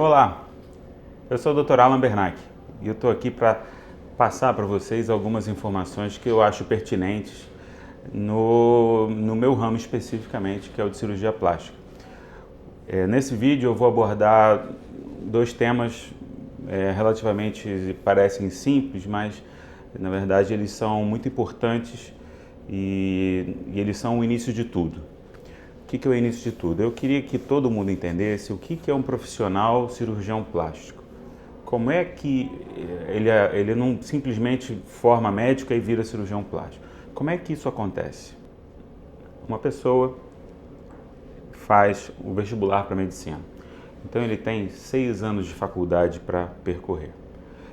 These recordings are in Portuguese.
Olá, eu sou o Dr. Alan Bernac e eu estou aqui para passar para vocês algumas informações que eu acho pertinentes no meu ramo especificamente, que é o de cirurgia plástica. Nesse vídeo eu vou abordar dois temas relativamente parecem simples, mas na verdade eles são muito importantes e eles são o início de tudo. O que é o início de tudo? Eu queria que todo mundo entendesse o que é um profissional cirurgião plástico. Como é que ele não simplesmente forma médico e vira cirurgião plástico? Como é que isso acontece? Uma pessoa faz o vestibular para medicina. Então ele tem 6 anos de faculdade para percorrer.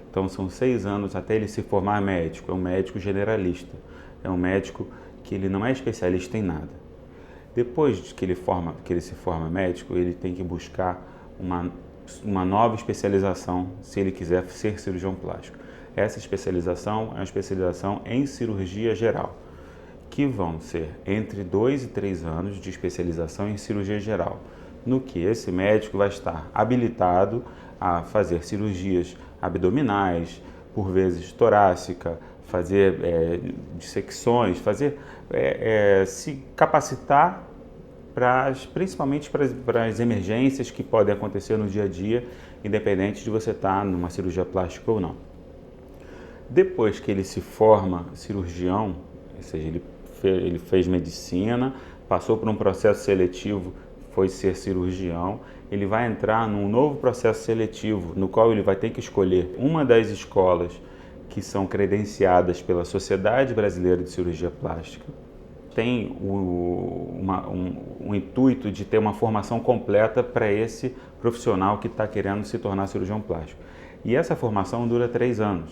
Então são 6 anos até ele se formar médico. É um médico generalista. É um médico que ele não é especialista em nada. Depois que ele se forma médico, ele tem que buscar uma nova especialização se ele quiser ser cirurgião plástico. Essa especialização é uma especialização em cirurgia geral, que vão ser entre 2 e 3 anos de especialização em cirurgia geral, no que esse médico vai estar habilitado a fazer cirurgias abdominais, por vezes torácica, fazer dissecções, se capacitar principalmente para as emergências que podem acontecer no dia a dia, independente de você estar numa cirurgia plástica ou não. Depois que ele se forma cirurgião, ou seja, ele fez medicina, passou por um processo seletivo, foi ser cirurgião, ele vai entrar num novo processo seletivo, no qual ele vai ter que escolher uma das escolas que são credenciadas pela Sociedade Brasileira de Cirurgia Plástica. Tem um intuito de ter uma formação completa para esse profissional que está querendo se tornar cirurgião plástico. E essa formação dura 3 anos.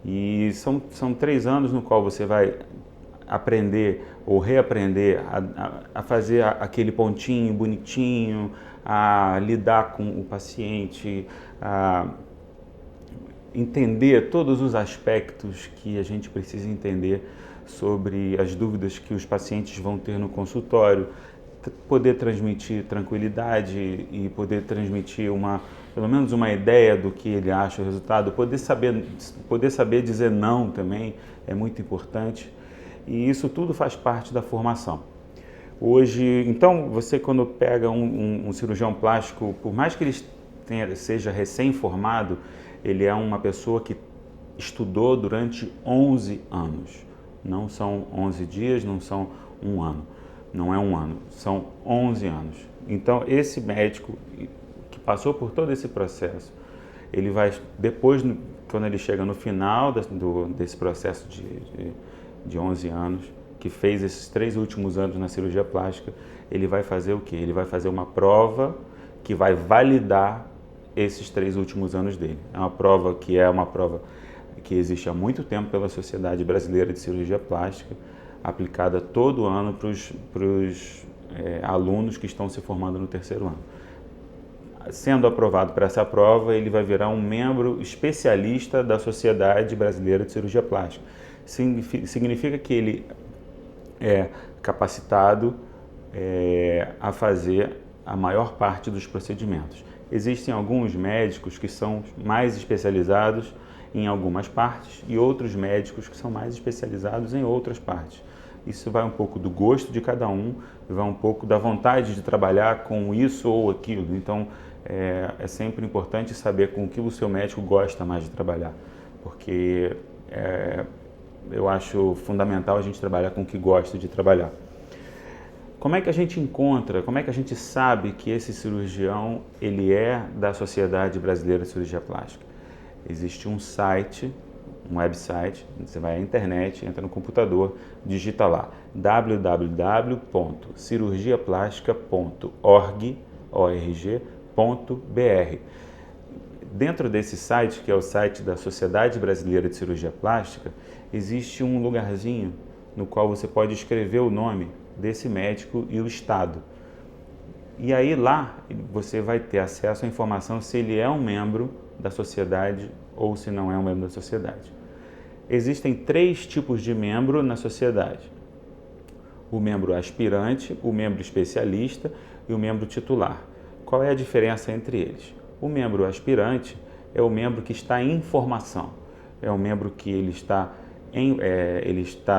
E são 3 anos no qual você vai aprender ou reaprender a fazer aquele pontinho bonitinho, a lidar com o paciente, a entender todos os aspectos que a gente precisa entender sobre as dúvidas que os pacientes vão ter no consultório, poder transmitir tranquilidade e poder transmitir pelo menos uma ideia do que ele acha o resultado, poder saber dizer não também é muito importante, e isso tudo faz parte da formação. Hoje, então, você quando pega um cirurgião plástico, por mais que ele seja recém-formado, ele é uma pessoa que estudou durante 11 anos. Não são 11 dias, não são um ano. Não é um ano, são 11 anos. Então, esse médico que passou por todo esse processo, ele vai, depois, quando ele chega no final desse processo de 11 anos, que fez esses 3 últimos anos na cirurgia plástica, ele vai fazer o quê? Ele vai fazer uma prova que vai validar esses 3 últimos anos dele. É uma prova que existe há muito tempo pela Sociedade Brasileira de Cirurgia Plástica, aplicada todo ano para os alunos que estão se formando no 3º ano. Sendo aprovado para essa prova, ele vai virar um membro especialista da Sociedade Brasileira de Cirurgia Plástica. Significa que ele é capacitado a fazer a maior parte dos procedimentos. Existem alguns médicos que são mais especializados em algumas partes e outros médicos que são mais especializados em outras partes. Isso vai um pouco do gosto de cada um, vai um pouco da vontade de trabalhar com isso ou aquilo. Então, é sempre importante saber com o que o seu médico gosta mais de trabalhar, porque eu acho fundamental a gente trabalhar com o que gosta de trabalhar. Como é que a gente encontra, como é que a gente sabe que esse cirurgião ele é da Sociedade Brasileira de Cirurgia Plástica? Existe um site, um website, você vai à internet, entra no computador, digita lá www.cirurgiaplástica.org.br. Dentro desse site, que é o site da Sociedade Brasileira de Cirurgia Plástica, existe um lugarzinho no qual você pode escrever o nome desse médico e o estado. E aí lá você vai ter acesso à informação se ele é um membro da sociedade ou se não é um membro da sociedade. Existem 3 tipos de membro na sociedade: o membro aspirante, o membro especialista e o membro titular. Qual é a diferença entre eles? O membro aspirante é o membro que está em formação, é o membro que ele está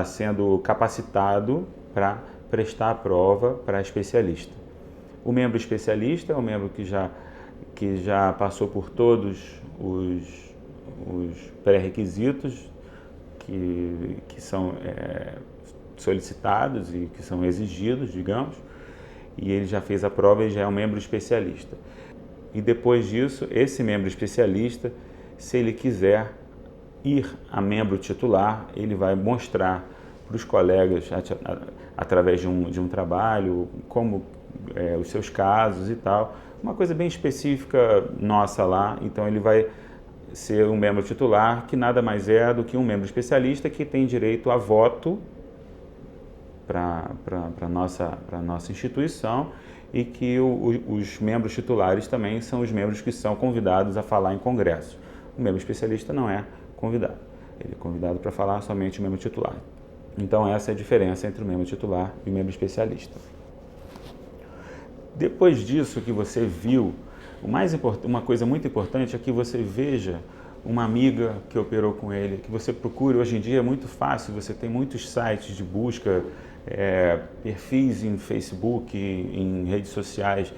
sendo capacitado para prestar a prova para especialista. O membro especialista é o membro que já passou por todos os pré-requisitos que são solicitados e que são exigidos, digamos, e ele já fez a prova e já é um membro especialista. E depois disso, esse membro especialista, se ele quiser ir a membro titular, ele vai mostrar para os colegas, através de um trabalho, como os seus casos e tal, uma coisa bem específica nossa lá. Então ele vai ser um membro titular, que nada mais é do que um membro especialista que tem direito a voto para a nossa instituição, e que os membros titulares também são os membros que são convidados a falar em congresso. O membro especialista não é convidado, ele é convidado para falar somente o membro titular. Então essa é a diferença entre o membro titular e o membro especialista. Depois disso que você viu, uma coisa muito importante é que você veja uma amiga que operou com ele, que você procure. Hoje em dia é muito fácil, você tem muitos sites de busca, perfis em Facebook, em redes sociais,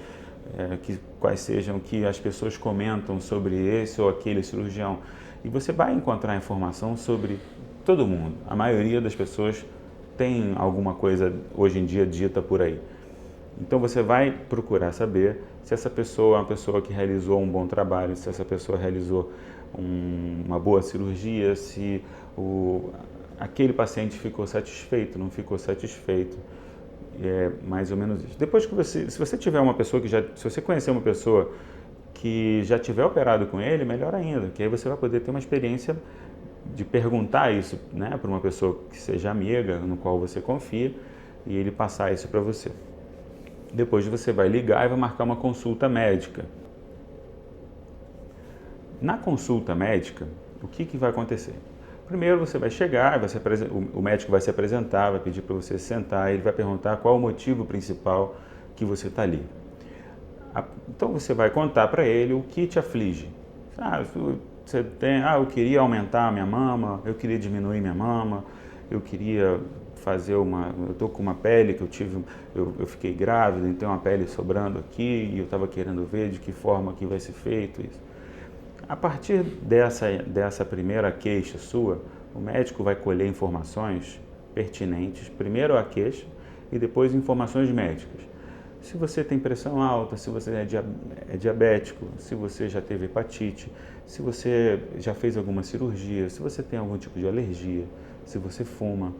quais sejam, que as pessoas comentam sobre esse ou aquele cirurgião. E você vai encontrar informação sobre todo mundo. A maioria das pessoas tem alguma coisa hoje em dia dita por aí. Então você vai procurar saber se essa pessoa é uma pessoa que realizou um bom trabalho, se essa pessoa realizou uma boa cirurgia, se aquele paciente ficou satisfeito, não ficou satisfeito. É mais ou menos isso. Depois que se você tiver uma pessoa se você conhecer uma pessoa que já tiver operado com ele, melhor ainda, que aí você vai poder ter uma experiência de perguntar isso, né, para uma pessoa que seja amiga, no qual você confia, e ele passar isso para você. Depois você vai ligar e vai marcar uma consulta médica. Na consulta médica, o que vai acontecer? Primeiro você vai chegar, o médico vai se apresentar, vai pedir para você sentar, ele vai perguntar qual o motivo principal que você está ali. Então você vai contar para ele o que te aflige. Eu queria aumentar a minha mama, eu queria diminuir minha mama, eu queria eu estou com uma pele que eu fiquei grávida, então uma pele sobrando aqui, e eu estava querendo ver de que forma que vai ser feito isso. A partir dessa primeira queixa sua, o médico vai colher informações pertinentes, primeiro a queixa e depois informações médicas. Se você tem pressão alta, se você é diabético, se você já teve hepatite, se você já fez alguma cirurgia, se você tem algum tipo de alergia, se você fuma,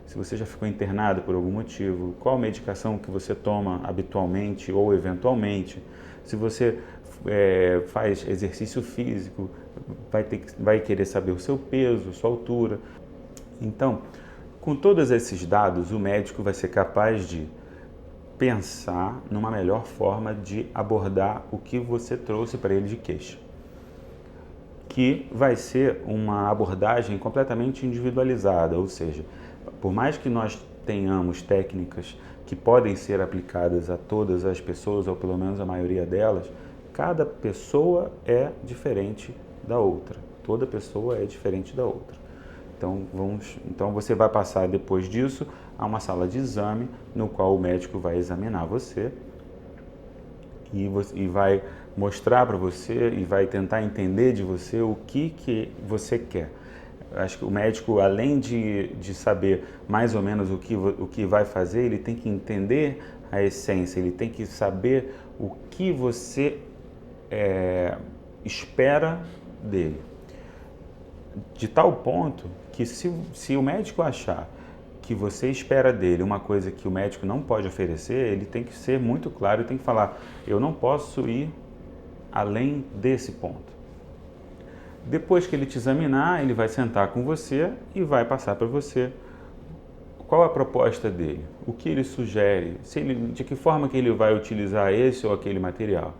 se você já ficou internado por algum motivo, qual medicação que você toma habitualmente ou eventualmente, se você faz exercício físico, vai querer saber o seu peso, sua altura. Então, com todos esses dados, o médico vai ser capaz de pensar numa melhor forma de abordar o que você trouxe para ele de queixa, que vai ser uma abordagem completamente individualizada, ou seja, por mais que nós tenhamos técnicas que podem ser aplicadas a todas as pessoas, ou pelo menos a maioria delas, cada pessoa é diferente da outra. Toda pessoa é diferente da outra. Então você vai passar depois disso a uma sala de exame, no qual o médico vai examinar você e vai mostrar para você e vai tentar entender de você o que você quer. Acho que o médico, além de saber mais ou menos o que vai fazer, ele tem que entender a essência, ele tem que saber o que você espera dele. De tal ponto que se o médico achar que você espera dele uma coisa que o médico não pode oferecer, ele tem que ser muito claro e tem que falar: eu não posso ir além desse ponto. Depois que ele te examinar, ele vai sentar com você e vai passar para você qual a proposta dele, o que ele sugere, de que forma que ele vai utilizar esse ou aquele material.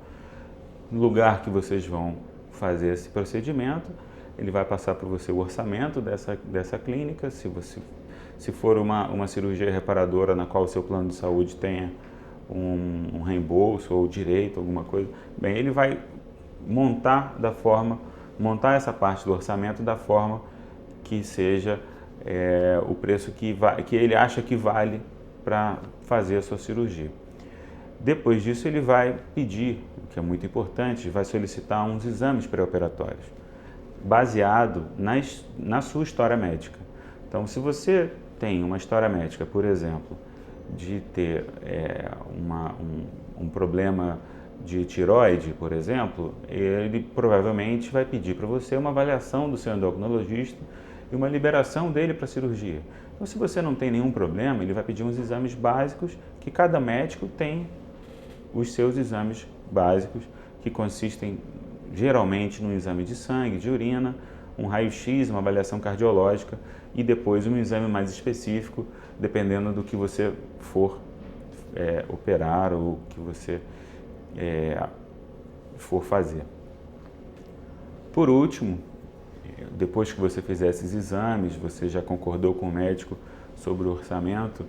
No lugar que vocês vão fazer esse procedimento, ele vai passar para você o orçamento dessa clínica, se for uma cirurgia reparadora na qual o seu plano de saúde tenha um reembolso ou direito, alguma coisa, bem, ele vai montar essa parte do orçamento da forma que seja o preço que ele acha que vale para fazer a sua cirurgia. Depois disso, ele vai pedir, o que é muito importante, vai solicitar uns exames pré-operatórios, baseado na sua história médica. Então, se você tem uma história médica, por exemplo, de ter um problema de tireoide, por exemplo, ele provavelmente vai pedir para você uma avaliação do seu endocrinologista e uma liberação dele para a cirurgia. Então, se você não tem nenhum problema, ele vai pedir uns exames básicos, que cada médico tem os seus exames básicos, que consistem geralmente num exame de sangue, de urina, um raio-x, uma avaliação cardiológica e depois um exame mais específico, dependendo do que você for operar ou que você for fazer. Por último, depois que você fizer esses exames, você já concordou com o médico sobre o orçamento,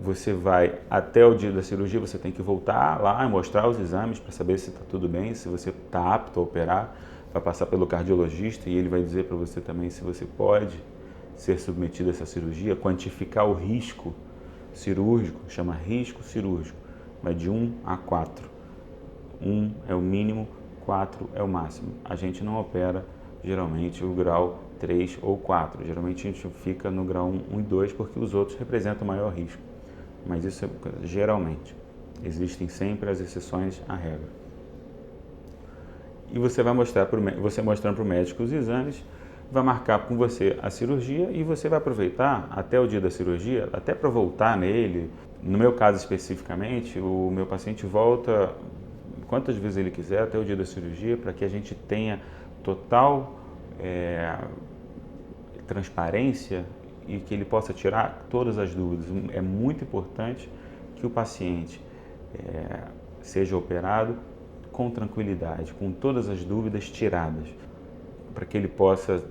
você vai até o dia da cirurgia, você tem que voltar lá e mostrar os exames para saber se está tudo bem, se você está apto a operar, vai passar pelo cardiologista e ele vai dizer para você também se você pode ser submetido a essa cirurgia, quantificar o risco cirúrgico, chama risco cirúrgico, vai de 1 a 4. 1 é o mínimo, 4 é o máximo. A gente não opera geralmente o grau 3 ou 4. Geralmente a gente fica no grau 1 e 2 porque os outros representam maior risco. Mas isso é geralmente. Existem sempre as exceções à regra. E você vai mostrar mostrando para o médico os exames, vai marcar com você a cirurgia e você vai aproveitar até o dia da cirurgia, até para voltar nele. No meu caso especificamente, o meu paciente volta quantas vezes ele quiser até o dia da cirurgia, para que a gente tenha total transparência e que ele possa tirar todas as dúvidas. É muito importante que o paciente seja operado com tranquilidade, com todas as dúvidas tiradas, para que ele possa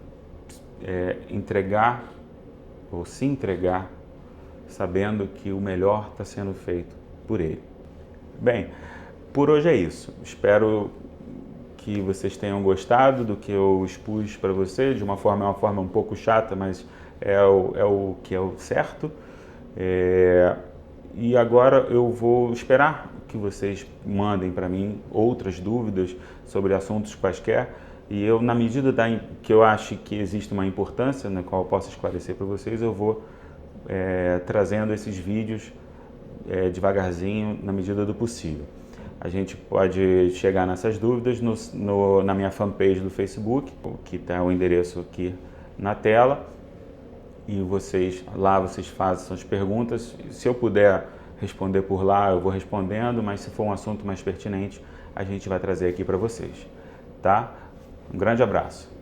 entregar ou se entregar sabendo que o melhor está sendo feito por ele. Bem, por hoje é isso. Espero que vocês tenham gostado do que eu expus para vocês. De uma forma um pouco chata, mas é o que é o certo. E agora eu vou esperar que vocês mandem para mim outras dúvidas sobre assuntos quaisquer. E eu, na medida que eu acho que existe uma importância na qual eu posso esclarecer para vocês, eu vou trazendo esses vídeos devagarzinho, na medida do possível. A gente pode chegar nessas dúvidas na minha fanpage do Facebook, que está o endereço aqui na tela. E vocês façam as perguntas. Se eu puder responder por lá, eu vou respondendo, mas se for um assunto mais pertinente, a gente vai trazer aqui para vocês, tá? Um grande abraço.